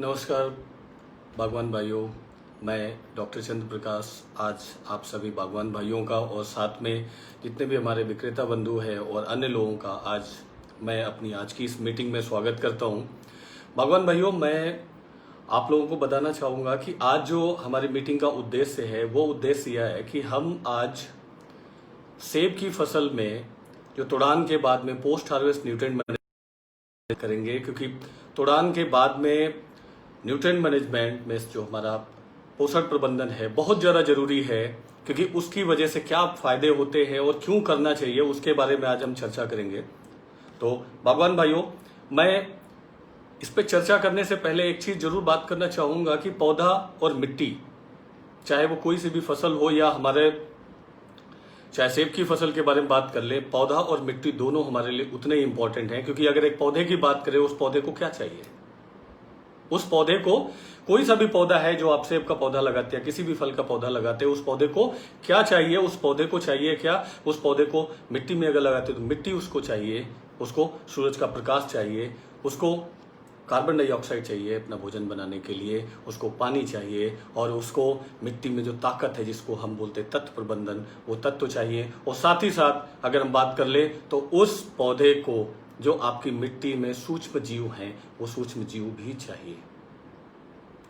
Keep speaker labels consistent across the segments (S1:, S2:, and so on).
S1: नमस्कार बागवान भाइयों, मैं डॉक्टर चंद्र प्रकाश आज आप सभी बागवान भाइयों का और साथ में जितने भी हमारे विक्रेता बंधु हैं और अन्य लोगों का आज मैं अपनी आज की इस मीटिंग में स्वागत करता हूं। बागवान भाइयों, मैं आप लोगों को बताना चाहूँगा कि आज जो हमारी मीटिंग का उद्देश्य है वो उद्देश्य यह है कि हम आज सेब की फसल में जो तुड़ान के बाद में पोस्ट हार्वेस्ट न्यूट्रिएंट मैनेजमेंट करेंगे, क्योंकि तुड़ान के बाद में न्यूट्रिएंट मैनेजमेंट में जो हमारा पोषण प्रबंधन है बहुत ज़्यादा जरूरी है, क्योंकि उसकी वजह से क्या फायदे होते हैं और क्यों करना चाहिए उसके बारे में आज हम चर्चा करेंगे। तो बागवान भाइयों, मैं इस पे चर्चा करने से पहले एक चीज जरूर बात करना चाहूंगा कि पौधा और मिट्टी, चाहे वो कोई सी भी फसल हो या हमारे चाहे सेब की फसल के बारे में बात कर ले, पौधा और मिट्टी दोनों हमारे लिए उतने ही इंपॉर्टेंट हैं। क्योंकि अगर एक पौधे की बात करें, उस पौधे को क्या चाहिए, उस पौधे को, कोई सा भी पौधा है जो आप सेब का पौधा लगाते हैं, किसी भी फल का पौधा लगाते हैं, उस पौधे को क्या चाहिए, उस पौधे को चाहिए क्या, उस पौधे को मिट्टी में अगर लगाते हैं तो मिट्टी उसको चाहिए, उसको सूरज का प्रकाश चाहिए, उसको कार्बन डाइऑक्साइड चाहिए अपना भोजन बनाने के लिए, उसको पानी चाहिए और उसको मिट्टी में जो ताकत है जिसको हम बोलते हैं तत्व प्रबंधन, वो तत्व चाहिए। और साथ ही साथ अगर हम बात कर ले तो उस पौधे को जो आपकी मिट्टी में सूक्ष्म जीव हैं वो सूक्ष्म जीव भी चाहिए।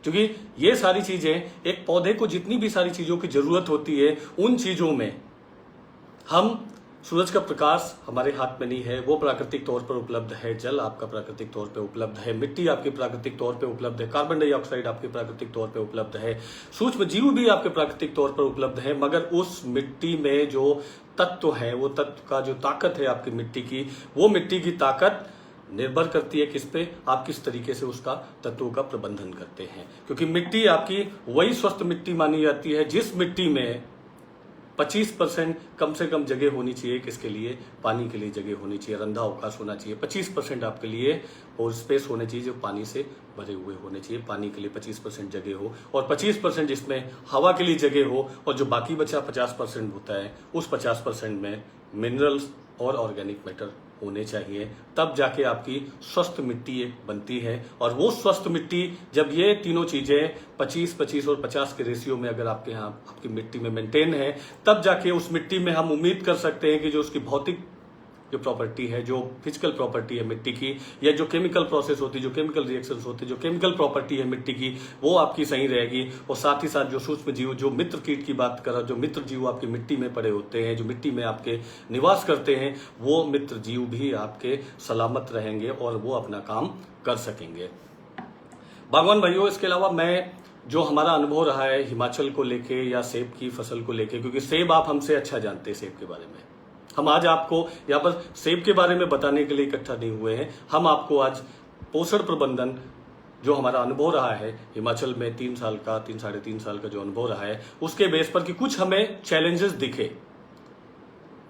S1: क्योंकि ये सारी चीजें, एक पौधे को जितनी भी सारी चीजों की जरूरत होती है, उन चीजों में हम, सूरज का प्रकाश हमारे हाथ में नहीं है, वो प्राकृतिक तौर पर उपलब्ध है, जल आपका प्राकृतिक तौर पे उपलब्ध है, मिट्टी आपकी प्राकृतिक तौर पे उपलब्ध है, कार्बन डाइऑक्साइड आपके प्राकृतिक तौर पे उपलब्ध है, सूक्ष्म जीव भी आपके प्राकृतिक तौर पर उपलब्ध है। मगर उस मिट्टी में जो तत्व है, वो तत्व का जो ताकत है आपकी मिट्टी की, वो मिट्टी की ताकत निर्भर करती है किस पे, आप किस तरीके से उसका तत्वों का प्रबंधन करते हैं। क्योंकि मिट्टी आपकी वही स्वस्थ मिट्टी मानी जाती है जिस मिट्टी में 25% कम से कम जगह होनी चाहिए, किसके लिए, पानी के लिए जगह होनी चाहिए, रंधा अवकाश होना चाहिए। 25% आपके लिए और स्पेस होने चाहिए जो पानी से भरे हुए होने चाहिए, पानी के लिए 25% जगह हो और 25% जिसमें हवा के लिए जगह हो, और जो बाकी बचा 50% होता है, उस 50% में मिनरल्स और ऑर्गेनिक मैटर होने चाहिए। तब जाके आपकी स्वस्थ मिट्टी बनती है। और वो स्वस्थ मिट्टी, जब ये तीनों चीजें 25-25 और 50 के रेशियो में अगर आपके यहाँ आपकी मिट्टी में मेंटेन है, तब जाके उस मिट्टी में हम उम्मीद कर सकते हैं कि जो उसकी भौतिक जो प्रॉपर्टी है, जो फिजिकल प्रॉपर्टी है मिट्टी की, या जो केमिकल प्रोसेस होती है, जो केमिकल रिएक्शंस होती है, जो केमिकल प्रॉपर्टी है मिट्टी की, वो आपकी सही रहेगी। और साथ ही साथ जो सूक्ष्म जीव, जो मित्र कीट की बात करा, जो मित्र जीव आपकी मिट्टी में पड़े होते हैं, जो मिट्टी में आपके निवास करते हैं, वो मित्र जीव भी आपके सलामत रहेंगे और वो अपना काम कर सकेंगे। बागवान भाइयों, इसके अलावा मैं, जो हमारा अनुभव रहा है हिमाचल को लेके या सेब की फसल को लेके, क्योंकि सेब आप हमसे अच्छा जानते हैं, सेब के बारे में हम आज आपको यहाँ पर सेब के बारे में बताने के लिए इकट्ठा नहीं हुए हैं। हम आपको आज पोषण प्रबंधन, जो हमारा अनुभव रहा है हिमाचल में 3 साल का, 3-3.5 साल का जो अनुभव रहा है, उसके बेस पर कि कुछ हमें चैलेंजेस दिखे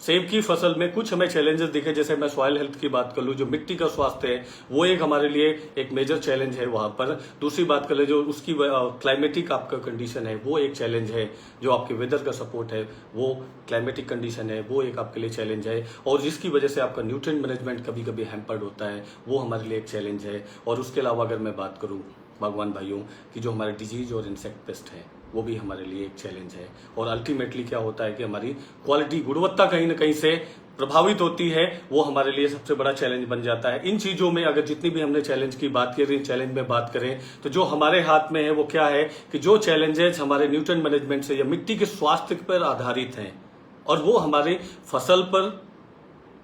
S1: सेब की फसल में, कुछ हमें चैलेंजेस दिखे। जैसे मैं सॉइल हेल्थ की बात कर लूँ, जो मिट्टी का स्वास्थ्य है वो एक हमारे लिए एक मेजर चैलेंज है वहां पर। दूसरी बात कर ले, जो उसकी क्लाइमेटिक आपका कंडीशन है वो एक चैलेंज है, जो आपके वेदर का सपोर्ट है, वो क्लाइमेटिक कंडीशन है, वो एक आपके लिए चैलेंज है। और जिसकी वजह से आपका न्यूट्रिएंट मैनेजमेंट कभी कभी हैम्पर्ड होता है, वो हमारे लिए एक चैलेंज है। और उसके अलावा अगर मैं बात करूँ बागवान भाइयों कि जो हमारे डिजीज और इंसेक्ट पेस्ट है, वो भी हमारे लिए एक चैलेंज है। और अल्टीमेटली क्या होता है कि हमारी क्वालिटी, गुणवत्ता कहीं ना कहीं से प्रभावित होती है, वो हमारे लिए सबसे बड़ा चैलेंज बन जाता है। इन चीजों में अगर जितनी भी हमने चैलेंज की बात की, इन चैलेंज में बात करें तो जो हमारे हाथ में है वो क्या है कि जो चैलेंजेस हमारे न्यूट्रिएंट मैनेजमेंट से या मिट्टी के स्वास्थ्य पर आधारित हैं, और वो हमारे फसल पर,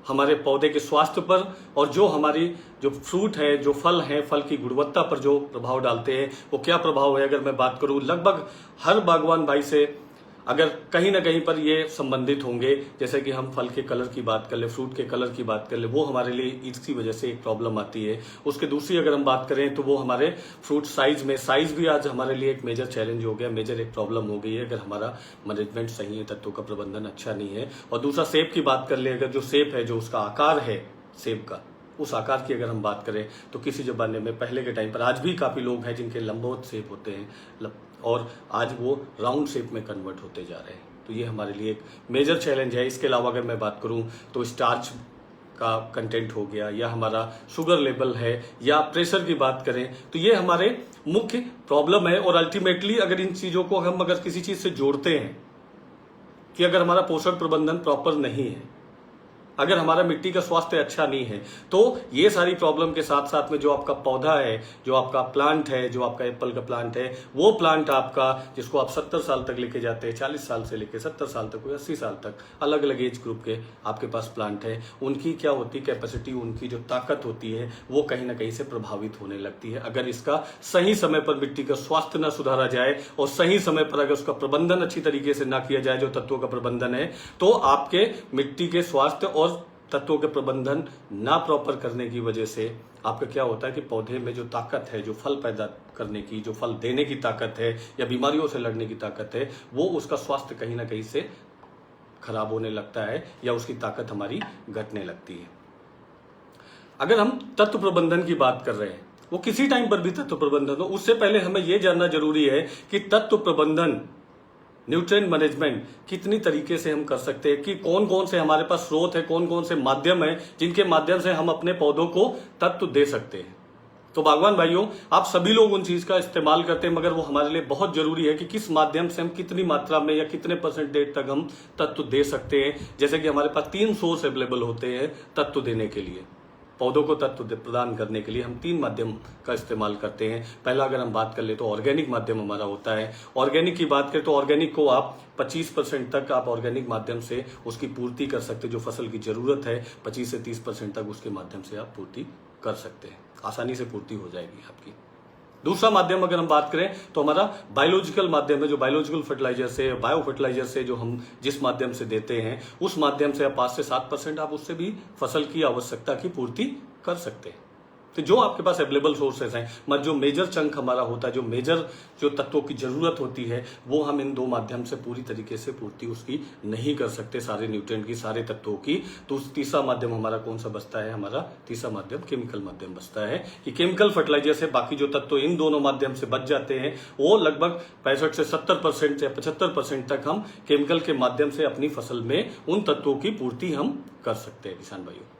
S1: हमारे पौधे के स्वास्थ्य पर, और जो हमारी जो फ्रूट है, जो फल है, फल की गुणवत्ता पर जो प्रभाव डालते हैं, वो क्या प्रभाव है। अगर मैं बात करूं, लगभग हर बागवान भाई से अगर कहीं ना कहीं पर ये संबंधित होंगे। जैसे कि हम फल के कलर की बात कर ले, फ्रूट के कलर की बात कर ले, वो हमारे लिए इसकी वजह से एक प्रॉब्लम आती है। उसके दूसरी अगर हम बात करें तो वो हमारे फ्रूट साइज में, साइज भी आज हमारे लिए एक मेजर चैलेंज हो गया, मेजर एक प्रॉब्लम हो गई है अगर हमारा मैनेजमेंट सही है, तत्वों का प्रबंधन अच्छा नहीं है। और दूसरा सेब की बात कर ले, अगर जो सेब है, जो उसका आकार है सेब का, उस आकार की अगर हम बात करें तो किसी जमाने में, पहले के टाइम पर, आज भी काफी लोग हैं जिनके लंबवत सेब होते हैं और आज वो राउंड शेप में कन्वर्ट होते जा रहे हैं। तो ये हमारे लिए एक मेजर चैलेंज है। इसके अलावा अगर मैं बात करूं तो स्टार्च का कंटेंट हो गया, या हमारा शुगर लेवल है, या प्रेशर की बात करें, तो ये हमारे मुख्य प्रॉब्लम है। और अल्टीमेटली अगर इन चीजों को हम अगर किसी चीज से जोड़ते हैं कि अगर हमारा पोषण प्रबंधन प्रॉपर नहीं है, अगर हमारा मिट्टी का स्वास्थ्य अच्छा नहीं है, तो ये सारी प्रॉब्लम के साथ साथ में जो आपका पौधा है, जो आपका प्लांट है, जो आपका एप्पल का प्लांट है, वो प्लांट आपका जिसको आप 70 साल तक लेके जाते हैं, 40 साल से लेके 70 साल तक, 80 साल तक, अलग अलग एज ग्रुप के आपके पास प्लांट है, उनकी क्या होती कैपेसिटी, उनकी जो ताकत होती है वो कहीं ना कहीं से प्रभावित होने लगती है। अगर इसका सही समय पर मिट्टी का स्वास्थ्य न सुधारा जाए और सही समय पर अगर उसका प्रबंधन अच्छी तरीके से ना किया जाए, जो तत्वों का प्रबंधन है, तो आपके मिट्टी के स्वास्थ्य और तत्वों के प्रबंधन ना प्रॉपर करने की वजह से आपका क्या होता है कि पौधे में जो ताकत है, जो फल पैदा करने की, जो फल देने की ताकत है, या बीमारियों से लड़ने की ताकत है, वो उसका स्वास्थ्य कहीं ना कहीं से खराब होने लगता है, या उसकी ताकत हमारी घटने लगती है। अगर हम तत्व प्रबंधन की बात कर रहे हैं, वो किसी टाइम पर भी तत्व प्रबंधन हो, उससे पहले हमें यह जानना जरूरी है कि तत्व प्रबंधन, न्यूट्रिएंट मैनेजमेंट कितनी तरीके से हम कर सकते हैं, कि कौन कौन से हमारे पास स्रोत है, कौन कौन से माध्यम है जिनके माध्यम से हम अपने पौधों को तत्व दे सकते हैं। तो बागवान भाइयों, आप सभी लोग उन चीज का इस्तेमाल करते हैं, मगर वो हमारे लिए बहुत जरूरी है कि किस माध्यम से हम कितनी मात्रा में या कितने परसेंटेज तक हम तत्व दे सकते हैं। जैसे कि हमारे पास 3 सोर्स अवेलेबल होते हैं तत्व देने के लिए, पौधों को तत्व प्रदान करने के लिए हम 3 माध्यम का इस्तेमाल करते हैं। पहला अगर हम बात कर ले तो ऑर्गेनिक माध्यम हमारा होता है। ऑर्गेनिक की बात करें तो ऑर्गेनिक को आप 25% तक आप ऑर्गेनिक माध्यम से उसकी पूर्ति कर सकते हैं। जो फसल की जरूरत है 25 से 30% तक उसके माध्यम से आप पूर्ति कर सकते हैं, आसानी से पूर्ति हो जाएगी आपकी। दूसरा माध्यम अगर हम बात करें तो हमारा बायोलॉजिकल माध्यम है, जो बायोलॉजिकल फर्टिलाइजर से, बायो फर्टिलाइजर से जो हम जिस माध्यम से देते हैं, उस माध्यम से 5 से 7% आप उससे भी फसल की आवश्यकता की पूर्ति कर सकते हैं। तो जो आपके पास अवेलेबल सोर्सेस हैं, मगर जो मेजर चंक हमारा होता है, जो मेजर जो तत्वों की जरूरत होती है, वो हम इन 2 माध्यम से पूरी तरीके से पूर्ति उसकी नहीं कर सकते, सारे न्यूट्रिएंट की, सारे तत्वों की। तो तीसरा माध्यम हमारा कौन सा बचता है? हमारा तीसरा माध्यम केमिकल माध्यम बचता है, कि केमिकल फर्टिलाइजर से बाकी जो तत्व इन दोनों माध्यम से बच जाते हैं, वो लगभग 65 से 70% या 75% तक हम केमिकल के माध्यम से अपनी फसल में उन तत्वों की पूर्ति हम कर सकते हैं किसान भाइयों।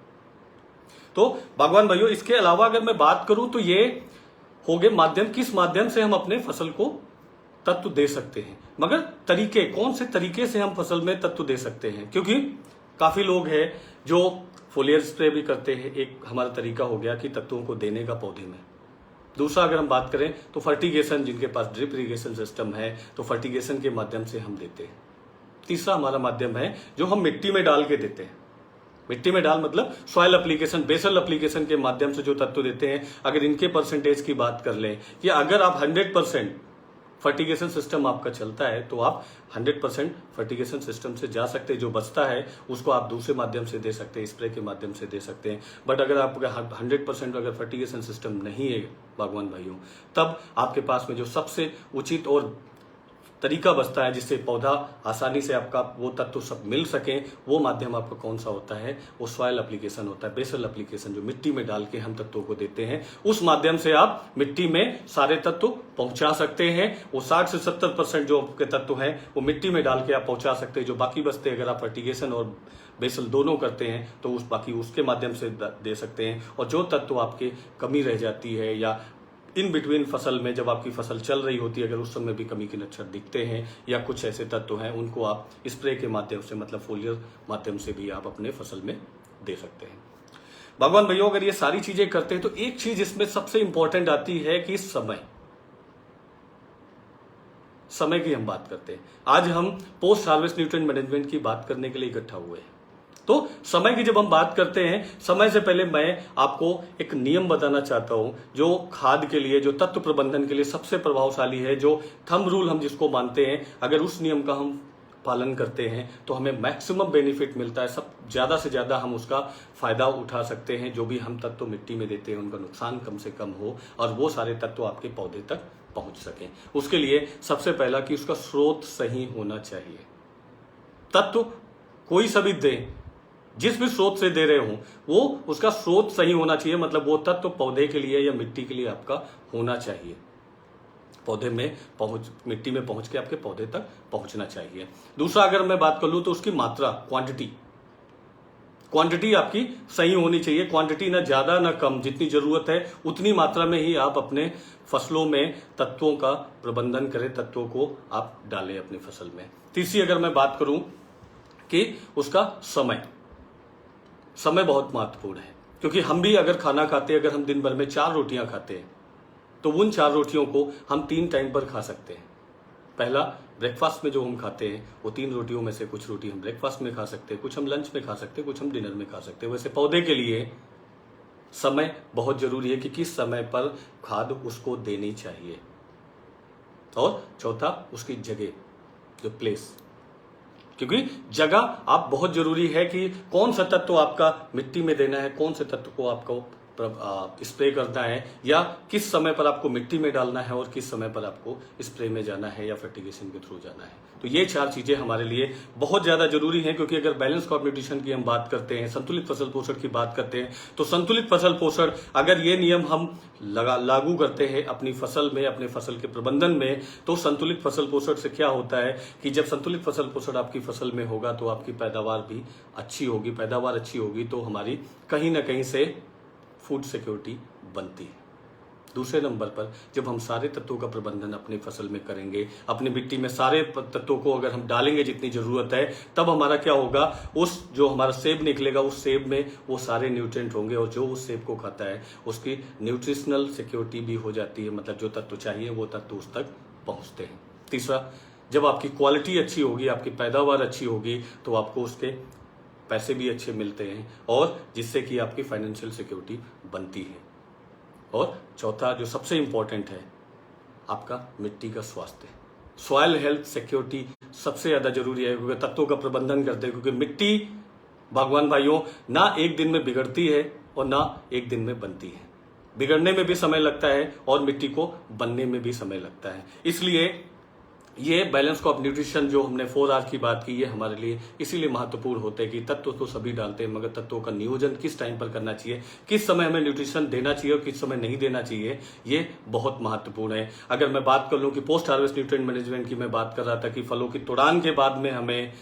S1: तो बागवान भाइयों, इसके अलावा अगर मैं बात करूं तो ये हो गए माध्यम, किस माध्यम से हम अपने फसल को तत्व दे सकते हैं। मगर तरीके, कौन से तरीके से हम फसल में तत्व दे सकते हैं, क्योंकि काफी लोग हैं जो फोलियर स्प्रे भी करते हैं, एक हमारा तरीका हो गया कि तत्वों को देने का पौधे में। दूसरा अगर हम बात करें तो फर्टिगेशन, जिनके पास ड्रिप इरिगेशन सिस्टम है तो फर्टिगेशन के माध्यम से हम देते हैं। तीसरा हमारा माध्यम है जो हम मिट्टी में डाल के देते हैं। मिट्टी में डाल मतलब सॉइल एप्लीकेशन, बेसल एप्लीकेशन के माध्यम से जो तत्व देते हैं। अगर इनके परसेंटेज की बात कर लें, कि अगर आप 100% फर्टिगेशन सिस्टम आपका चलता है तो आप 100% फर्टिगेशन सिस्टम से जा सकते हैं। जो बचता है उसको आप दूसरे माध्यम से दे सकते हैं, स्प्रे के माध्यम से दे सकते हैं। बट अगर आप 100% अगर फर्टिगेशन सिस्टम नहीं है बागवान भाइयों, तब आपके पास में जो सबसे उचित और तरीका बचता है जिससे पौधा आसानी से आपका वो तत्व सब मिल सके, वो माध्यम आपका कौन सा होता है? वो सॉइल एप्लीकेशन होता है, बेसल एप्लीकेशन, जो मिट्टी में डाल के हम तत्वों को देते हैं। उस माध्यम से आप मिट्टी में सारे तत्व पहुंचा सकते हैं। वो 60 से 70% जो आपके तत्व हैं वो मिट्टी में डाल के आप पहुंचा सकते हैं। जो बाकी बचते हैं, अगर आप फर्टिगेशन और बेसल दोनों करते हैं तो उस बाकी उसके माध्यम से दे सकते हैं। और जो तत्व आपके कमी रह जाती है, या इन बिटवीन फसल में जब आपकी फसल चल रही होती है, अगर उस समय भी कमी के लक्षण दिखते हैं या कुछ ऐसे तत्व हैं, उनको आप स्प्रे के माध्यम से, मतलब फोलियर माध्यम से भी आप अपने फसल में दे सकते हैं। भगवान भैया, अगर ये सारी चीजें करते हैं तो एक चीज इसमें सबसे इंपॉर्टेंट आती है कि समय की हम बात करते हैं। आज हम पोस्ट हार्वेस्ट न्यूट्रिएंट मैनेजमेंट की बात करने के लिए इकट्ठा हुए हैं। तो समय की जब हम बात करते हैं, समय से पहले मैं आपको एक नियम बताना चाहता हूं, जो खाद के लिए, जो तत्व प्रबंधन के लिए सबसे प्रभावशाली है, जो थंब रूल हम जिसको मानते हैं। अगर उस नियम का हम पालन करते हैं तो हमें मैक्सिमम बेनिफिट मिलता है, सब ज्यादा से ज्यादा हम उसका फायदा उठा सकते हैं। जो भी हम तत्व मिट्टी में देते हैं उनका नुकसान कम से कम हो और वो सारे तत्व आपके पौधे तक पहुंच सकें। उसके लिए सबसे पहला कि उसका स्रोत सही होना चाहिए। तत्व कोई सा भी दें, जिस भी स्रोत से दे रहे हो, वो उसका स्रोत सही होना चाहिए। मतलब वो तत्व पौधे के लिए या मिट्टी के लिए आपका होना चाहिए, पौधे में मिट्टी में पहुंच के आपके पौधे तक पहुंचना चाहिए। दूसरा अगर मैं बात कर लूं तो उसकी मात्रा, क्वांटिटी, क्वांटिटी आपकी सही होनी चाहिए, क्वांटिटी ना ज्यादा ना कम, जितनी जरूरत है उतनी मात्रा में ही आप अपने फसलों में तत्वों का प्रबंधन करें, तत्वों को आप डालें अपनी फसल में। तीसरी अगर मैं बात करूं कि उसका समय बहुत महत्वपूर्ण है, क्योंकि हम भी अगर खाना खाते हैं, अगर हम दिन भर में 4 रोटियां खाते हैं तो उन 4 रोटियों को हम 3 टाइम पर खा सकते हैं। पहला, ब्रेकफास्ट में जो हम खाते हैं वो 3 रोटियों में से कुछ रोटी हम ब्रेकफास्ट में खा सकते हैं, कुछ हम लंच में खा सकते हैं, कुछ हम डिनर में खा सकते हैं। वैसे पौधे के लिए समय बहुत जरूरी है कि किस समय पर खाद उसको देनी चाहिए। और चौथा, उसकी जगह, जो प्लेस, क्योंकि जगह आप बहुत जरूरी है कि कौन सा तत्व आपका मिट्टी में देना है, कौन से तत्व को आपको स्प्रे करना है, या किस समय पर आपको मिट्टी में डालना है और किस समय पर आपको स्प्रे में जाना है या फर्टिगेशन के थ्रू जाना है। तो ये 4 चीजें हमारे लिए बहुत ज्यादा जरूरी हैं, क्योंकि अगर बैलेंस क्रॉप न्यूट्रिशन की हम बात करते हैं, संतुलित फसल पोषण की बात करते हैं, तो संतुलित फसल पोषण अगर ये नियम हम लागू करते हैं अपनी फसल में, अपने फसल के प्रबंधन में, तो संतुलित फसल पोषण से क्या होता है कि जब संतुलित फसल पोषण आपकी फसल में होगा तो आपकी पैदावार भी अच्छी होगी। पैदावार अच्छी होगी तो हमारी कहीं ना कहीं से फूड सिक्योरिटी बनती है। दूसरे नंबर पर जब हम सारे तत्वों का प्रबंधन अपनी फसल में करेंगे, अपनी मिट्टी में सारे तत्वों को अगर हम डालेंगे जितनी जरूरत है, तब हमारा क्या होगा, उस जो हमारा सेब निकलेगा उस सेब में वो सारे न्यूट्रिएंट होंगे, और जो उस सेब को खाता है उसकी न्यूट्रिशनल सिक्योरिटी भी हो जाती है, मतलब जो तत्व चाहिए वो तत्व उस तक पहुंचते हैं। तीसरा, जब आपकी क्वालिटी अच्छी होगी, आपकी पैदावार अच्छी होगी, तो आपको उसके पैसे भी अच्छे मिलते हैं, और जिससे कि आपकी फाइनेंशियल सिक्योरिटी बनती है। और चौथा जो सबसे इंपॉर्टेंट है, आपका मिट्टी का स्वास्थ्य, सॉइल हेल्थ सिक्योरिटी सबसे ज्यादा जरूरी है, क्योंकि तत्वों का प्रबंधन करते हैं। क्योंकि मिट्टी, बागवान भाइयों, ना एक दिन में बिगड़ती है और ना एक दिन में बनती है। बिगड़ने में भी समय लगता है और मिट्टी को बनने में भी समय लगता है। इसलिए ये बैलेंस क्रॉप न्यूट्रिशन जो हमने 4R की बात की, ये हमारे लिए इसीलिए महत्वपूर्ण होते हैं कि तत्व तो सभी डालते हैं, मगर तत्वों का नियोजन किस टाइम पर करना चाहिए, किस समय हमें न्यूट्रिशन देना चाहिए और किस समय नहीं देना चाहिए, ये बहुत महत्वपूर्ण है। अगर मैं बात कर लूं कि पोस्ट हार्वेस्ट न्यूट्रिएंट मैनेजमेंट की, मैं बात कर रहा था कि फलों की तुड़ान के बाद में हमें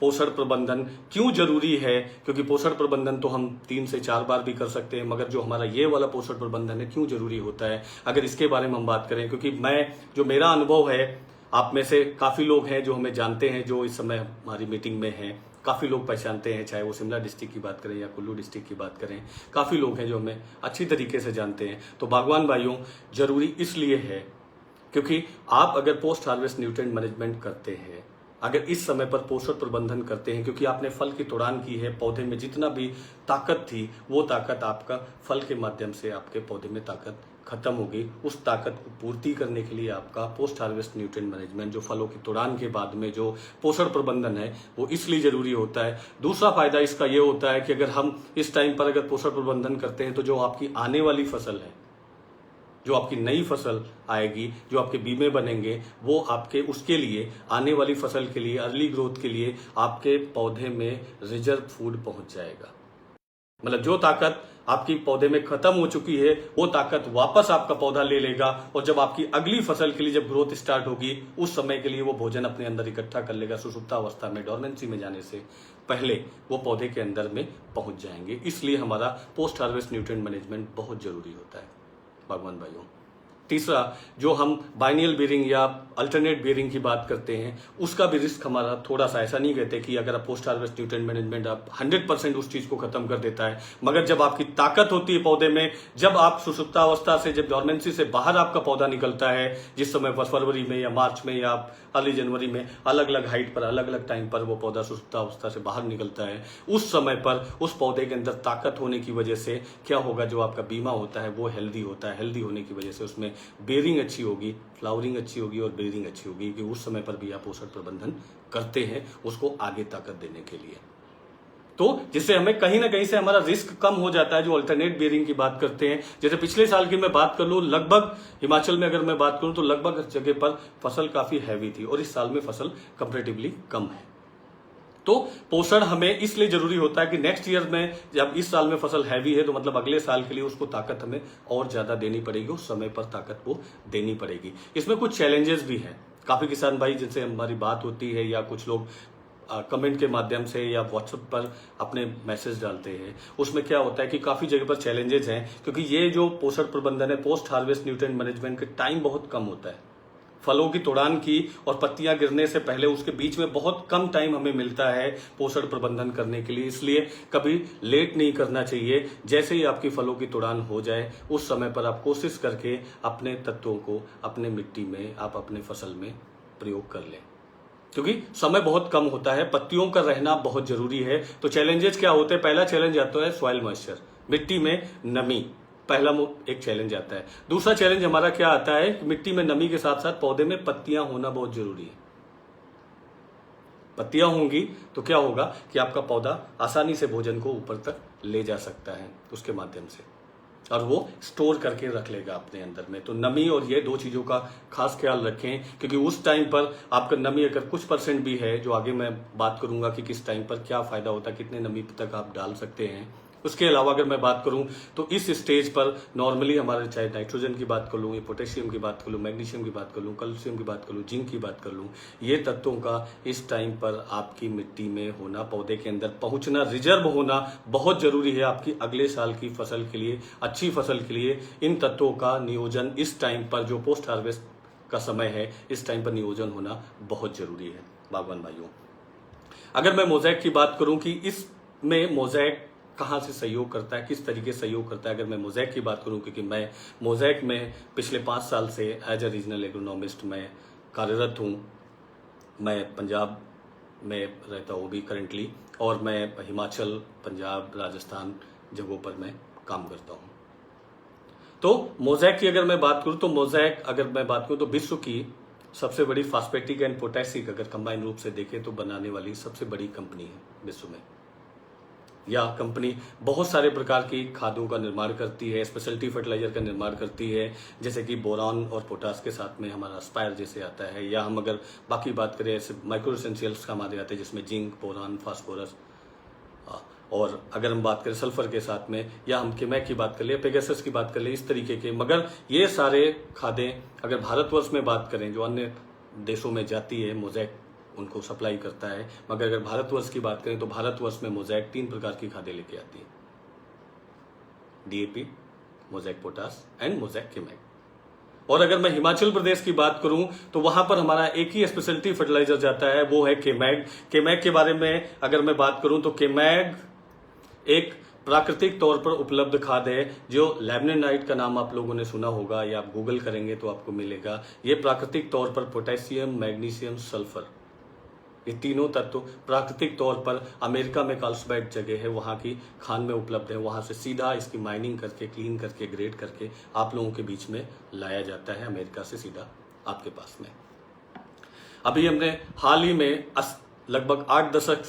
S1: पोषण प्रबंधन क्यों जरूरी है, क्योंकि पोषण प्रबंधन तो हम 3 से 4 बार भी कर सकते हैं, मगर जो हमारा ये वाला पोषण प्रबंधन है क्यों जरूरी होता है, अगर इसके बारे में हम बात करें, क्योंकि जो मेरा अनुभव है, आप में से काफी लोग हैं जो हमें जानते हैं, जो इस समय हमारी मीटिंग में हैं, काफी लोग पहचानते हैं, चाहे वो शिमला डिस्ट्रिक्ट की बात करें या कुल्लू डिस्ट्रिक्ट की बात करें, काफी लोग हैं जो हमें अच्छी तरीके से जानते हैं। तो बागवान भाइयों, जरूरी इसलिए है क्योंकि आप अगर पोस्ट हार्वेस्ट न्यूट्रिएंट मैनेजमेंट करते हैं, अगर इस समय पर पोषण प्रबंधन करते हैं, क्योंकि आपने फल की तुड़ान की है, पौधे में जितना भी ताकत थी वो ताकत आपका फल के माध्यम से आपके पौधे में ताकत खत्म होगी। उस ताकत को पूर्ति करने के लिए आपका पोस्ट हार्वेस्ट न्यूट्रिएंट मैनेजमेंट, जो फलों की तुड़ान के बाद में जो पोषण प्रबंधन है, वो इसलिए जरूरी होता है। दूसरा फायदा इसका ये होता है कि अगर हम इस टाइम पर अगर पोषण प्रबंधन करते हैं, तो जो आपकी आने वाली फसल है, जो आपकी नई फसल आएगी, जो आपके बीमे बनेंगे, वो आपके उसके लिए, आने वाली फसल के लिए, अर्ली ग्रोथ के लिए आपके पौधे में रिजर्व फूड पहुंच जाएगा। मतलब जो ताकत आपकी पौधे में खत्म हो चुकी है वो ताकत वापस आपका पौधा ले लेगा, और जब आपकी अगली फसल के लिए जब ग्रोथ स्टार्ट होगी, उस समय के लिए वो भोजन अपने अंदर इकट्ठा कर लेगा। सुषुप्तावस्था में, डोरमेंसी में जाने से पहले वो पौधे के अंदर में पहुंच जाएंगे। इसलिए हमारा पोस्ट हार्वेस्ट न्यूट्रिएंट मैनेजमेंट बहुत जरूरी होता है बागवान भाइयों। तीसरा, जो हम बाइनियल बेयरिंग या अल्टरनेट बेयरिंग की बात करते हैं, उसका भी रिस्क हमारा थोड़ा सा, ऐसा नहीं कहते कि अगर आप पोस्ट हार्वेस्ट न्यूट्रिएंट मैनेजमेंट आप 100% उस चीज को खत्म कर देता है, मगर जब आपकी ताकत होती है पौधे में, जब आप सुषुप्तावस्था से, जब डोरमेंसी से बाहर आपका पौधा निकलता है, जिस समय फरवरी में या मार्च में या अर्ली जनवरी में, अलग अलग हाइट पर, अलग अलग टाइम पर वो पौधा सुषुप्तावस्था से बाहर निकलता है, उस समय पर उस पौधे के अंदर ताकत होने की वजह से क्या होगा, जो आपका बीमा होता है वो हेल्दी होता है। हेल्दी होने की वजह से उसमें बेयरिंग अच्छी होगी, फ्लावरिंग अच्छी होगी और बेयरिंग अच्छी होगी, कि उस समय पर भी आप पोषण प्रबंधन करते हैं उसको आगे ताकत देने के लिए। तो जिससे हमें कहीं ना कहीं से हमारा रिस्क कम हो जाता है। जो अल्टरनेट बेयरिंग की बात करते हैं, जैसे पिछले साल की मैं बात कर लूं, लगभग हिमाचल में अगर मैं बात करूं तो लगभग हर जगह पर फसल काफी हैवी थी, और इस साल में फसल कंपैरेटिवली कम है। तो पोषण हमें इसलिए जरूरी होता है कि नेक्स्ट ईयर में, जब इस साल में फसल हैवी है, तो मतलब अगले साल के लिए उसको ताकत हमें और ज्यादा देनी पड़ेगी, उस समय पर ताकत को देनी पड़ेगी। इसमें कुछ चैलेंजेस भी हैं। काफी किसान भाई जिनसे हमारी बात होती है, या कुछ लोग कमेंट के माध्यम से या व्हाट्सएप पर अपने मैसेज डालते हैं, उसमें क्या होता है कि काफ़ी जगह पर चैलेंजेस हैं, क्योंकि ये जो पोषण प्रबंधन है, पोस्ट हार्वेस्ट न्यूट्रिएंट मैनेजमेंट के टाइम बहुत कम होता है। फलों की तोड़ान की और पत्तियां गिरने से पहले उसके बीच में बहुत कम टाइम हमें मिलता है पोषण प्रबंधन करने के लिए, इसलिए कभी लेट नहीं करना चाहिए। जैसे ही आपकी फलों की तोड़ान हो जाए उस समय पर आप कोशिश करके अपने तत्वों को अपने मिट्टी में, आप अपने फसल में प्रयोग कर लें, क्योंकि समय बहुत कम होता है, पत्तियों का रहना बहुत जरूरी है। तो चैलेंजेस क्या होते हैं? पहला चैलेंज आता है सॉइल मॉइस्चर, मिट्टी में नमी, पहला एक चैलेंज आता है। दूसरा चैलेंज हमारा क्या आता है कि मिट्टी में नमी के साथ साथ पौधे में पत्तियां होना बहुत जरूरी है। पत्तियां होंगी तो क्या होगा कि आपका पौधा आसानी से भोजन को ऊपर तक ले जा सकता है उसके माध्यम से, और वो स्टोर करके रख लेगा अपने अंदर में। तो नमी और ये दो चीजों का खास ख्याल रखें, क्योंकि उस टाइम पर आपका नमी अगर कुछ परसेंट भी है, जो आगे मैं बात करूंगा कि किस टाइम पर क्या फायदा होता है, कितने नमी तक आप डाल सकते हैं। उसके अलावा अगर मैं बात करूं तो इस स्टेज पर नॉर्मली हमारे, चाहे नाइट्रोजन की बात कर लूं, पोटेशियम की बात कर लूं, मैग्नीशियम की बात कर लूं, कैल्शियम की बात कर लूं, जिंक की बात कर लूं, ये तत्वों का इस टाइम पर आपकी मिट्टी में होना, पौधे के अंदर पहुंचना, रिजर्व होना बहुत जरूरी है आपकी अगले साल की फसल के लिए, अच्छी फसल के लिए। इन तत्वों का नियोजन इस टाइम पर, जो पोस्ट हार्वेस्ट का समय है, इस टाइम पर नियोजन होना बहुत जरूरी है बागवान भाइयों। अगर मैं मोज़ेक की बात करूं कि इसमें मोज़ेक कहाँ से सहयोग करता है, किस तरीके से सहयोग करता है, अगर मैं मोज़ेक की बात करूं, क्योंकि मैं मोज़ेक में पिछले 5 साल से एज ए रीजनल एग्रोनॉमिस्ट मैं कार्यरत हूं। मैं पंजाब में रहता हूं भी करेंटली, और मैं हिमाचल, पंजाब, राजस्थान जगहों पर मैं काम करता हूं। तो मोज़ेक की अगर मैं बात करूं तो मोज़ेक, अगर मैं बात करूं तो विश्व की सबसे बड़ी फास्फेटिक एंड पोटेसिक, अगर कंबाइन रूप से देखें तो बनाने वाली सबसे बड़ी कंपनी है विश्व में। यह कंपनी बहुत सारे प्रकार की खादों का निर्माण करती है, स्पेशलिटी फर्टिलाइजर का निर्माण करती है, जैसे कि बोरान और पोटास के साथ में हमारा स्पायर जैसे आता है, या हम अगर बाकी बात करें ऐसे माइक्रो एसेंशियल्स का हमारे आते हैं, जिसमें जिंक, बोरान, फास्फोरस, और अगर हम बात करें सल्फर के साथ में, या हम केमैक की बात कर ले, पेगासस की बात कर ले, इस तरीके के। मगर ये सारे खादें अगर भारतवर्ष में बात करें, जो अन्य देशों में जाती है, मोज़ेक उनको सप्लाई करता है, मगर अगर भारतवर्ष की बात करें तो भारतवर्ष में मोज़ेक 3 प्रकार की खादें लेके आती है, DAP, Mosaic potash and Mosaic केमैक। और अगर मैं हिमाचल प्रदेश की बात करूं तो वहां पर हमारा एक ही स्पेशलिटी फर्टिलाइजर जाता है, वो है केमैग। केमैग के बारे में अगर मैं बात करूं तो केमैग एक प्राकृतिक तौर पर उपलब्ध खाद है, जो लैमिनाइट का नाम आप लोगों ने सुना होगा, या आप गूगल करेंगे तो आपको मिलेगा। ये प्राकृतिक तौर पर पोटेशियम, मैग्नीशियम, सल्फर, ये तीनों तत्व प्राकृतिक तौर पर अमेरिका में कार्लसबैड जगह है, वहाँ की खान में उपलब्ध है। वहाँ से सीधा इसकी माइनिंग करके, क्लीन करके, ग्रेड करके आप लोगों के बीच में लाया जाता है, अमेरिका से सीधा आपके पास में। अभी हमने हाल ही में लगभग 8 दशक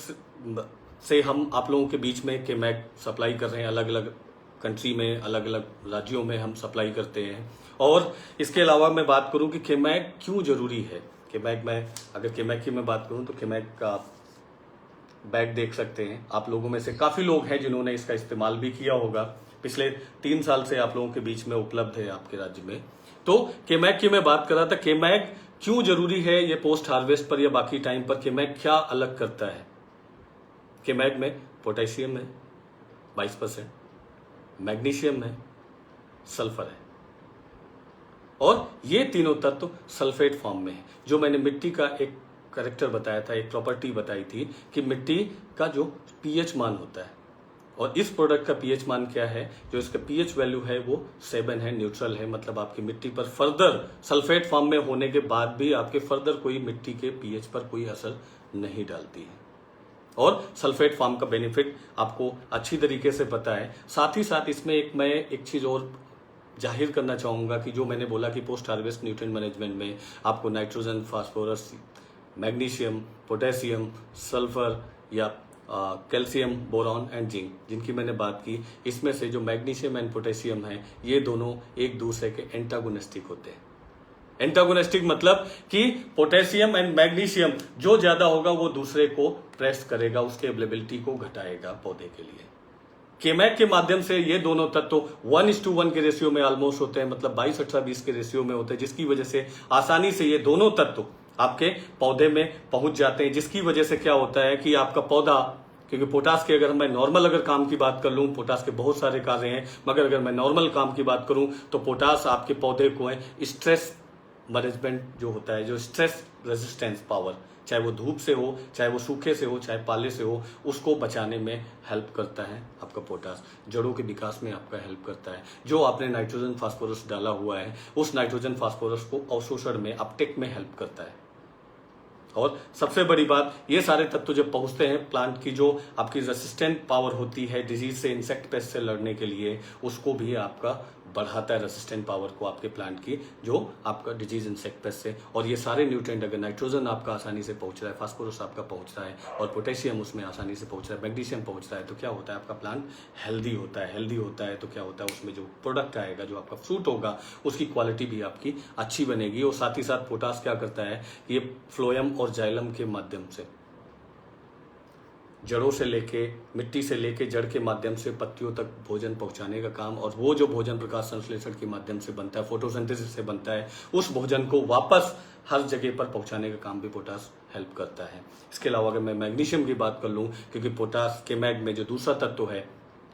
S1: से हम आप लोगों के बीच में केमैक सप्लाई कर रहे हैं, अलग अलग कंट्री में, अलग अलग राज्यों में हम सप्लाई करते हैं। और इसके अलावा मैं बात करूं कि केमैक क्यों जरूरी है। केमैक में, अगर केमैक की मैं बात करूं तो केमैक का बैग देख सकते हैं। आप लोगों में से काफ़ी लोग हैं जिन्होंने इसका इस्तेमाल भी किया होगा, पिछले 3 साल से आप लोगों के बीच में उपलब्ध है आपके राज्य में। तो केमैक की मैं बात कर रहा था, केमैक क्यों जरूरी है ये पोस्ट हार्वेस्ट पर या बाकी टाइम पर, केमैक क्या अलग करता है। केमैक में पोटेशियम है 22%, मैग्नीशियम है, सल्फर है, और ये तीनों तत्व सल्फेट फॉर्म में है। जो मैंने मिट्टी का एक कैरेक्टर बताया था, एक प्रॉपर्टी बताई थी कि मिट्टी का जो पीएच मान होता है, और इस प्रोडक्ट का पीएच मान क्या है, जो इसका पीएच वैल्यू है वो 7 है, न्यूट्रल है। मतलब आपकी मिट्टी पर फर्दर सल्फेट फॉर्म में होने के बाद भी आपके फर्दर कोई मिट्टी के पीएच पर कोई असर नहीं डालती है, और सल्फेट फॉर्म का बेनिफिट आपको अच्छी तरीके से पता है। साथ ही साथ इसमें मैं एक चीज और जाहिर करना चाहूंगा कि जो मैंने बोला कि पोस्ट हार्वेस्ट न्यूट्रिएंट मैनेजमेंट में आपको nitrogen, phosphorus, magnesium, potassium, sulphur या कैल्शियम, बोरॉन एंड जिंक, जिनकी मैंने बात की, इसमें से जो मैग्नीशियम एंड पोटेशियम है, ये दोनों एक दूसरे के एंटागोनिस्टिक होते हैं। एंटागोनिस्टिक मतलब कि पोटेशियम एंड मैग्नीशियम जो ज्यादा होगा वो दूसरे को प्रेस करेगा, उसके अवेलेबिलिटी को घटाएगा पौधे के लिए। केमैक के माध्यम से ये दोनों तत्व 1:1 के रेशियो में ऑलमोस्ट होते हैं, मतलब 22-18-20 के रेशियो में होते हैं, जिसकी वजह से आसानी से ये दोनों तत्व आपके पौधे में पहुंच जाते हैं, जिसकी वजह से क्या होता है कि आपका पौधा, क्योंकि पोटास के अगर मैं नॉर्मल अगर काम की बात कर लूं, पोटास के बहुत सारे कार्य हैं, मगर अगर मैं नॉर्मल काम की बात करूं तो पोटास आपके पौधे को स्ट्रेस मैनेजमेंट जो होता है, जो स्ट्रेस रेजिस्टेंस पावर, चाहे वो धूप से हो, चाहे वो सूखे से हो, चाहे पाले से हो, उसको बचाने में हेल्प करता है आपका पोटास। जड़ों के विकास में आपका हेल्प करता है। जो आपने नाइट्रोजन फास्फोरस डाला हुआ है, उस नाइट्रोजन फास्फोरस को अवशोषण में, अपटेक में हेल्प करता है। और सबसे बड़ी बात, ये सारे तत्व जब पहुंचते हैं प्लांट की, जो आपकी रेसिस्टेंट पावर होती है डिजीज से, इंसेक्ट पेस्ट से लड़ने के लिए, उसको भी आपका बढ़ाता है, रेसिस्टेंट पावर को आपके प्लांट की, जो आपका डिजीज इंसेक्ट पेस्ट से। और ये सारे न्यूट्रिएंट, अगर नाइट्रोजन आपका आसानी से पहुंच रहा है, फास्फोरस आपका पहुंच रहा है, और पोटेशियम उसमें आसानी से पहुंच रहा है, मैग्नीशियम पहुंच रहा है, तो क्या होता है, आपका प्लांट हेल्दी होता है। हेल्दी होता है तो क्या होता है, उसमें जो प्रोडक्ट आएगा, जो आपका फ्रूट होगा, उसकी क्वालिटी भी आपकी अच्छी बनेगी। और साथ ही साथ पोटास क्या करता है, ये फ्लोएम और जाइलम के माध्यम से, जड़ों से लेके, मिट्टी से लेके जड़ के माध्यम से पत्तियों तक भोजन पहुंचाने का काम, और वो जो भोजन प्रकाश संश्लेषण के माध्यम से बनता है, फोटोसिंथेसिस से बनता है, उस भोजन को वापस हर जगह पर पहुंचाने का काम भी पोटास हेल्प करता है। इसके अलावा अगर मैं मैग्नीशियम की बात कर लूं, क्योंकि पोटास के मैग में जो दूसरा तत्व है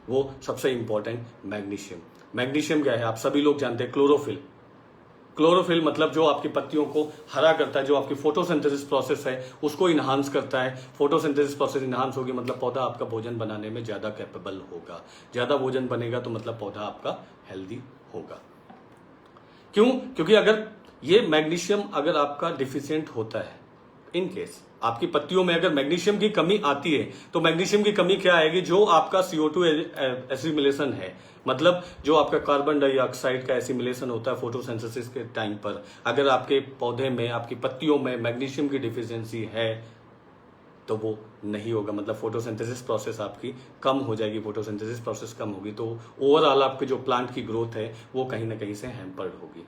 S1: वो सबसे इंपॉर्टेंट मैग्नीशियम। मैग्नीशियम क्या है, आप सभी लोग जानते हैं, क्लोरोफिल। क्लोरोफिल मतलब जो आपकी पत्तियों को हरा करता है, जो आपकी फोटोसिंथेसिस प्रोसेस है उसको इन्हांस करता है। फोटोसिंथेसिस प्रोसेस इन्हांस होगी मतलब पौधा आपका भोजन बनाने में ज्यादा कैपेबल होगा। ज्यादा भोजन बनेगा तो मतलब पौधा आपका हेल्दी होगा। क्यों? क्योंकि अगर ये मैग्नीशियम अगर आपका डिफिशियंट होता है, इन केस आपकी पत्तियों में अगर मैग्नीशियम की कमी आती है, तो मैग्नीशियम की कमी क्या आएगी, जो आपका CO2 एसिमिलेशन है, मतलब जो आपका कार्बन डाइऑक्साइड का एसिमिलेशन होता है फोटोसिंथेसिस के टाइम पर, अगर आपके पौधे में, आपकी पत्तियों में मैग्नीशियम की डिफिशियंसी है तो वो नहीं होगा, मतलब फोटोसिंथेसिस प्रोसेस आपकी कम हो जाएगी। फोटोसिंथेसिस प्रोसेस कम होगी तो ओवरऑल आपके जो प्लांट की ग्रोथ है वो कहीं ना कहीं से हैम्पर्ड होगी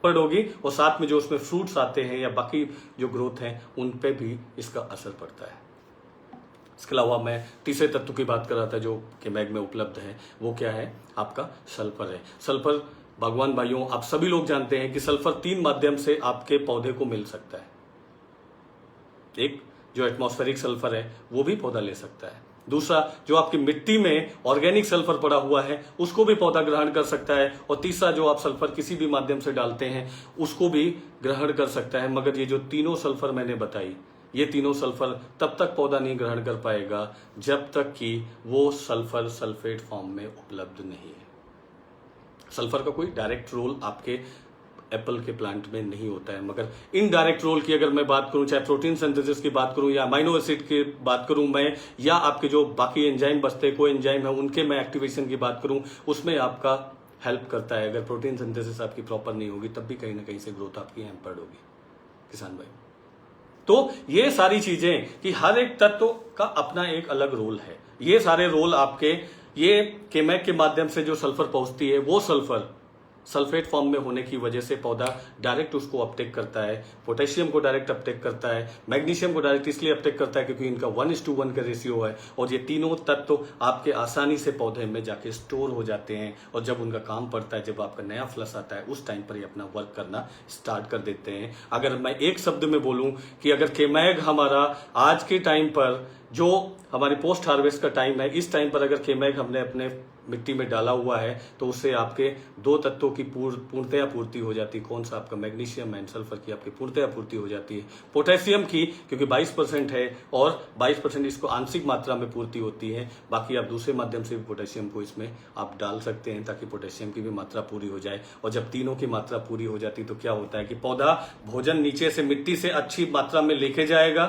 S1: और साथ में जो उसमें फ्रूट्स आते हैं या बाकी जो ग्रोथ है उन पे भी इसका असर पड़ता है। इसके अलावा मैं तीसरे तत्व की बात कर रहा था जो कि मैग में उपलब्ध है, वो क्या है, आपका सल्फर है। सल्फर भगवान भाइयों, आप सभी लोग जानते हैं कि सल्फर 3 माध्यम से आपके पौधे को मिल सकता है। एक जो एटमॉस्फेरिक सल्फर है वो भी पौधा ले सकता है। दूसरा जो आपकी मिट्टी में ऑर्गेनिक सल्फर पड़ा हुआ है उसको भी पौधा ग्रहण कर सकता है। और तीसरा जो आप सल्फर किसी भी माध्यम से डालते हैं उसको भी ग्रहण कर सकता है। मगर ये जो तीनों सल्फर मैंने बताई, ये तीनों सल्फर तब तक पौधा नहीं ग्रहण कर पाएगा जब तक कि वो सल्फर सल्फेट फॉर्म में उपलब्ध नहीं है। सल्फर का कोई डायरेक्ट रोल आपके एप्पल के प्लांट में नहीं होता है, मगर इनडायरेक्ट रोल की अगर मैं बात करूं, चाहे प्रोटीन सिंथेसिस की बात करूं या अमाइनो एसिड की बात करूं मैं, या आपके जो बाकी एंजाइम बचते को एंजाइम है उनके मैं एक्टिवेशन की बात करूं, उसमें आपका हेल्प करता है। अगर प्रोटीन सिंथेसिस आपकी प्रॉपर नहीं होगी तब भी कहीं ना कहीं से ग्रोथ आपकी हैम्पर्ड होगी किसान भाई। तो ये सारी चीजें कि हर एक तत्व का अपना एक अलग रोल है। ये सारे रोल आपके ये केमैक के माध्यम से जो सल्फर पहुंचती है वो सल्फर सल्फेट फॉर्म में होने की वजह से पौधा डायरेक्ट उसको अपटेक करता है। पोटेशियम को डायरेक्ट अपटेक करता है, मैग्नीशियम को डायरेक्ट इसलिए अपटेक करता है क्योंकि इनका 1:1 का रेशियो है। और ये तीनों तत्व आपके आसानी से पौधे में जाके स्टोर हो जाते हैं और जब उनका काम पड़ता है, जब आपका नया फ्लस आता है, उस टाइम पर ये अपना वर्क करना स्टार्ट कर देते हैं। अगर मैं एक शब्द में बोलूं कि अगर केमैग हमारा आज के टाइम पर जो हमारी पोस्ट हार्वेस्ट का टाइम है, इस टाइम पर अगर केमैग हमने अपने मिट्टी में डाला हुआ है तो उससे आपके 2 तत्वों की पूर्णतया पूर्ति हो जाती है। कौन सा? आपका मैग्नीशियम एंड सल्फर की आपकी पूर्णतया पूर्ति हो जाती है। पोटेशियम की क्योंकि 22% है और 22% इसको आंशिक मात्रा में पूर्ति होती है। बाकी आप दूसरे माध्यम से भी पोटेशियम को इसमें आप डाल सकते हैं ताकि पोटेशियम की भी मात्रा पूरी हो जाए। और जब तीनों की मात्रा पूरी हो जाती तो क्या होता है कि पौधा भोजन नीचे से मिट्टी से अच्छी मात्रा में लेके जाएगा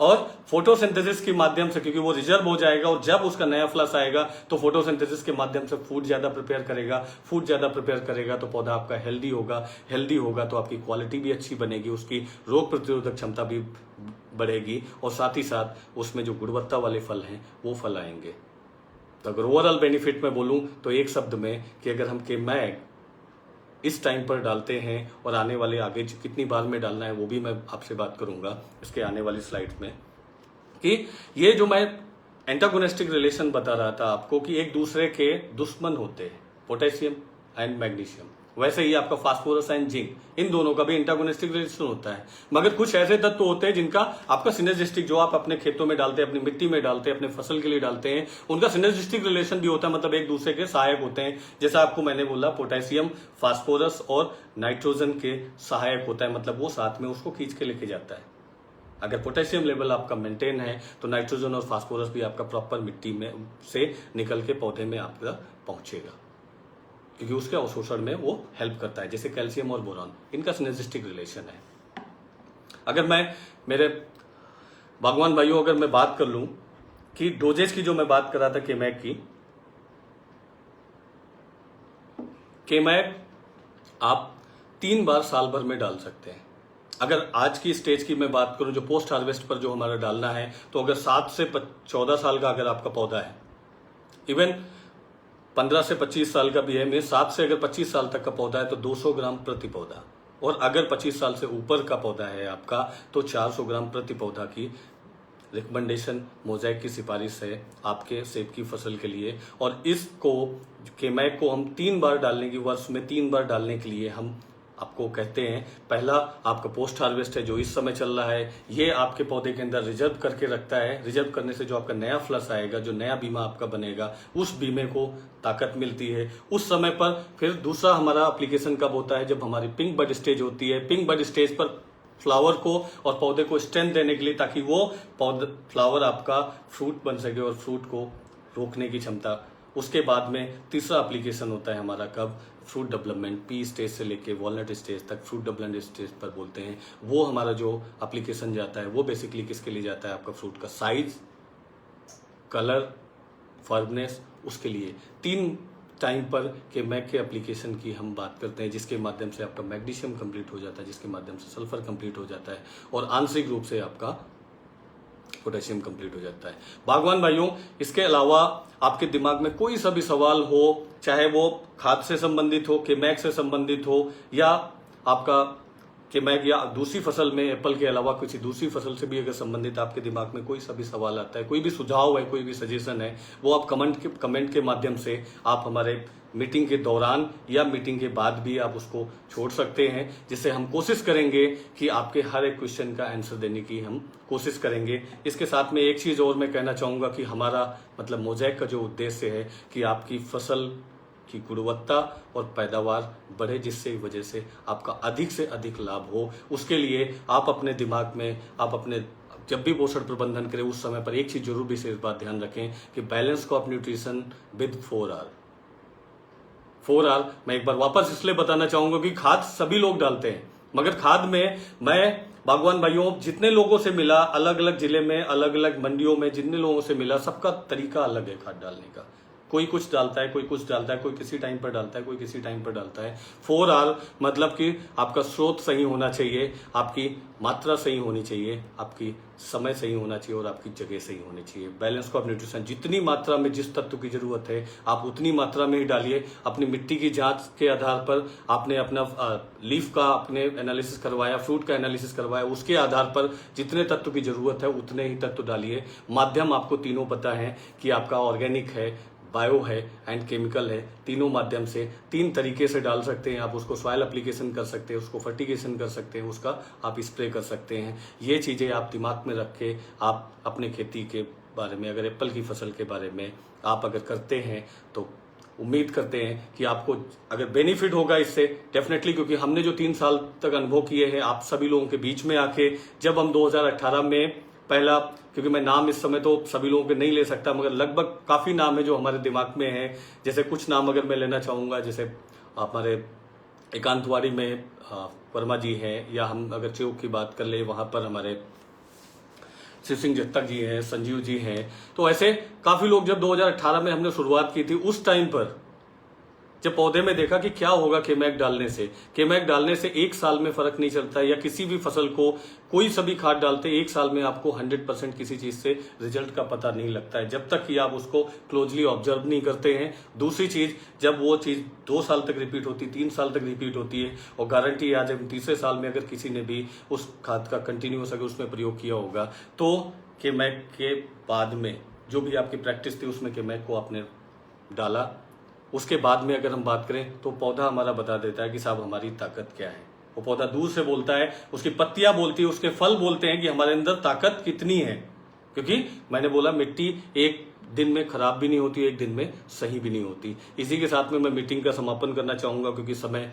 S1: और फोटोसिंथेसिस के माध्यम से, क्योंकि वो रिजर्व हो जाएगा और जब उसका नया फ्लस आएगा तो फोटोसिंथेसिस के माध्यम से फूड ज्यादा प्रिपेयर करेगा। फूड ज्यादा प्रिपेयर करेगा तो पौधा आपका हेल्दी होगा। हेल्दी होगा तो आपकी क्वालिटी भी अच्छी बनेगी, उसकी रोग प्रतिरोधक क्षमता भी बढ़ेगी और साथ ही साथ उसमें जो गुणवत्ता वाले फल हैं वो फल आएंगे। तो अगर ओवरऑल बेनिफिट में बोलूं तो एक शब्द में कि अगर हम केमैग इस टाइम पर डालते हैं और आने वाले आगे कितनी बार में डालना है वो भी मैं आपसे बात करूंगा इसके आने वाली स्लाइड्स में, कि ये जो मैं एंटागोनिस्टिक रिलेशन बता रहा था आपको कि एक दूसरे के दुश्मन होते हैं। Potassium and magnesium. वैसे ही आपका फास्फोरस एंड जिंक, इन दोनों का भी एंटागोनिस्टिक रिलेशन होता है। मगर कुछ ऐसे तत्व होते हैं जिनका आपका सिनर्जिस्टिक, जो आप अपने खेतों में डालते हैं, अपनी मिट्टी में डालते हैं, अपने फसल के लिए डालते हैं, उनका सिनर्जिस्टिक रिलेशन भी होता है, मतलब एक दूसरे के सहायक होते हैं। जैसा आपको मैंने बोला, पोटेशियम, फास्फोरस और नाइट्रोजन के सहायक होता है, मतलब वो साथ में उसको खींच के लेके जाता है। अगर पोटेशियम लेवल आपका मेंटेन है तो नाइट्रोजन और फास्फोरस भी आपका प्रॉपर मिट्टी में से निकल के पौधे में आपका पहुंचेगा, क्योंकि उसके अवशोषण में वो हेल्प करता है। जैसे कैल्शियम और बोरॉन, इनका सिनर्जिस्टिक रिलेशन है। अगर मैं मेरे बागवान भाइयों, अगर मैं बात कर लूं कि डोजेज की, जो मैं बात कर रहा था केमैक की, केमैक आप 3 बार साल भर में डाल सकते हैं। अगर आज की स्टेज की मैं बात करूं, जो पोस्ट हार्वेस्ट पर जो हमारा डालना है, तो अगर 7 से 14 साल का अगर आपका पौधा है, इवन 15 से 25 साल का भी है, मेरे 7 से अगर 25 साल तक का पौधा है तो 200 ग्राम प्रति पौधा, और अगर 25 साल से ऊपर का पौधा है आपका तो 400 ग्राम प्रति पौधा की रिकमेंडेशन मोज़ेक की सिफारिश है आपके सेब की फसल के लिए। और इसको केमैक को हम 3 बार डालने की, वर्ष में 3 बार डालने के लिए हम आपको कहते हैं। पहला आपका पोस्ट हार्वेस्ट है जो इस समय चल रहा है, ये आपके पौधे के अंदर रिजर्व करके रखता है। रिजर्व करने से जो आपका नया फ्लश आएगा, जो नया बीमा आपका बनेगा, उस बीमे को ताकत मिलती है उस समय पर। फिर दूसरा हमारा एप्लीकेशन कब होता है, जब हमारी पिंक बड स्टेज होती है। पिंक बड स्टेज पर फ्लावर को और पौधे को स्ट्रेंथ देने के लिए, ताकि वो पौधा फ्लावर आपका फ्रूट बन सके और फ्रूट को रोकने की क्षमता। उसके बाद में तीसरा एप्लीकेशन होता है हमारा कब, फ्रूट डेवलपमेंट, पी स्टेज से लेके वॉलनट स्टेज तक, फ्रूट डेवलपमेंट स्टेज पर बोलते हैं। वो हमारा जो एप्लीकेशन जाता है वो बेसिकली किसके लिए जाता है, आपका फ्रूट का साइज, कलर, फर्मनेस, उसके लिए 3 टाइम पर केमैक के एप्लीकेशन की हम बात करते हैं, जिसके माध्यम से आपका मैग्नीशियम कंप्लीट हो जाता है, जिसके माध्यम से सल्फर कंप्लीट हो जाता है, और आंशिक रूप से आपका पोटेशियम कंप्लीट हो जाता है। बागवान भाइयों, इसके अलावा आपके दिमाग में कोई सा भी सवाल हो, चाहे वो खाद से संबंधित हो, केमैक से संबंधित हो, या आपका केमैक या दूसरी फसल में एप्पल के अलावा किसी दूसरी फसल से भी अगर संबंधित आपके दिमाग में कोई सा भी सवाल आता है, कोई भी सुझाव है, कोई भी सजेशन है, वो आप कमेंट के माध्यम से आप हमारे मीटिंग के दौरान या मीटिंग के बाद भी आप उसको छोड़ सकते हैं, जिससे हम कोशिश करेंगे कि आपके हर एक क्वेश्चन का आंसर देने की हम कोशिश करेंगे। इसके साथ में एक चीज़ और मैं कहना चाहूँगा कि हमारा मतलब मोज़ेक का जो उद्देश्य है कि आपकी फसल की गुणवत्ता और पैदावार बढ़े, जिससे वजह से आपका अधिक से अधिक लाभ हो। उसके लिए आप अपने दिमाग में, आप अपने जब भी पोषण प्रबंधन करें उस समय पर एक चीज़ जरूर विशेष बात ध्यान रखें कि balance crop nutrition with 4R। मैं एक बार वापस इसलिए बताना चाहूंगा कि खाद सभी लोग डालते हैं, मगर खाद में मैं बागवान भाइयों जितने लोगों से मिला, अलग अलग जिले में, अलग अलग मंडियों में जितने लोगों से मिला, सबका तरीका अलग है खाद डालने का। कोई कुछ डालता है, कोई कुछ डालता है, कोई किसी टाइम पर डालता है, कोई किसी टाइम पर डालता है। 4R मतलब कि आपका स्रोत सही होना चाहिए, आपकी मात्रा सही होनी चाहिए, आपकी समय सही होना चाहिए और आपकी जगह सही होनी चाहिए। बैलेंस क्रॉप न्यूट्रिशन, जितनी मात्रा में जिस तत्व की जरूरत है आप उतनी मात्रा में ही डालिए। अपनी मिट्टी की जांच के आधार पर आपने अपना लीफ का आपने एनालिसिस करवाया, फ्रूट का एनालिसिस करवाया, उसके आधार पर जितने तत्व की जरूरत है उतने ही तत्व डालिए। माध्यम आपको तीनों पता है कि आपका ऑर्गेनिक है, बायो है एंड केमिकल है। तीनों माध्यम से 3 तरीके से डाल सकते हैं आप। उसको सॉइल एप्लीकेशन कर सकते हैं, उसको फर्टिगेशन कर सकते हैं, उसका आप स्प्रे कर सकते हैं। ये चीज़ें आप दिमाग में रख के आप अपने खेती के बारे में, अगर एप्पल की फसल के बारे में आप अगर करते हैं तो उम्मीद करते हैं कि आपको अगर बेनिफिट होगा इससे डेफिनेटली, क्योंकि हमने जो 3 साल तक अनुभव किए हैं आप सभी लोगों के बीच में आके, जब हम 2018 में पहला, क्योंकि मैं नाम इस समय तो सभी लोगों के नहीं ले सकता, मगर लगभग काफ़ी नाम है जो हमारे दिमाग में है। जैसे कुछ नाम अगर मैं लेना चाहूँगा, जैसे हमारे एकांतवाड़ी में वर्मा जी हैं, या हम अगर चौक की बात कर ले वहाँ पर हमारे शिव सिंह जत्तक जी हैं, संजीव जी हैं। तो ऐसे काफ़ी लोग, जब 2018 में हमने शुरुआत की थी उस टाइम पर जब पौधे में देखा कि क्या होगा केमैक डालने से, केमैक डालने से 1 साल में फर्क नहीं चलता, या किसी भी फसल को कोई सभी खाद डालते 1 साल में आपको 100% किसी चीज से रिजल्ट का पता नहीं लगता है, जब तक कि आप उसको क्लोजली ऑब्जर्व नहीं करते हैं। दूसरी चीज, जब वो चीज 2 साल तक रिपीट होती, 3 साल तक रिपीट होती है, और गारंटी आज तीसरे साल में अगर किसी ने भी उस खाद का कंटिन्यूअस अगर उसमें प्रयोग किया होगा, तो केमैक के बाद में जो भी आपकी प्रैक्टिस थी उसमें केमैक को आपने डाला, उसके बाद में अगर हम बात करें तो पौधा हमारा बता देता है कि साहब हमारी ताकत क्या है। वो पौधा दूर से बोलता है, उसकी पत्तियां बोलती है, उसके फल बोलते हैं कि हमारे अंदर ताकत कितनी है। क्योंकि मैंने बोला मिट्टी एक दिन में खराब भी नहीं होती, एक दिन में सही भी नहीं होती। इसी के साथ में मैं मीटिंग का समापन करना चाहूंगा, क्योंकि समय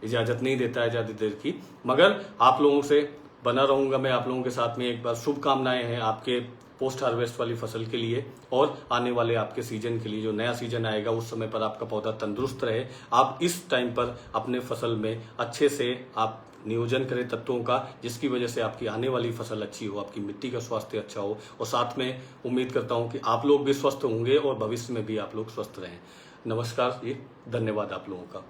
S1: इजाजत नहीं देता है ज़्यादा देर की। मगर आप लोगों से बना रहूंगा मैं, आप लोगों के साथ में। एक बार शुभकामनाएं हैं आपके पोस्ट हार्वेस्ट वाली फसल के लिए और आने वाले आपके सीजन के लिए। जो नया सीजन आएगा उस समय पर आपका पौधा तंदुरुस्त रहे। आप इस टाइम पर अपने फसल में अच्छे से आप नियोजन करें तत्वों का, जिसकी वजह से आपकी आने वाली फसल अच्छी हो, आपकी मिट्टी का स्वास्थ्य अच्छा हो। और साथ में उम्मीद करता हूं कि आप लोग भी स्वस्थ होंगे और भविष्य में भी आप लोग स्वस्थ रहें। नमस्कार जी, धन्यवाद आप लोगों का।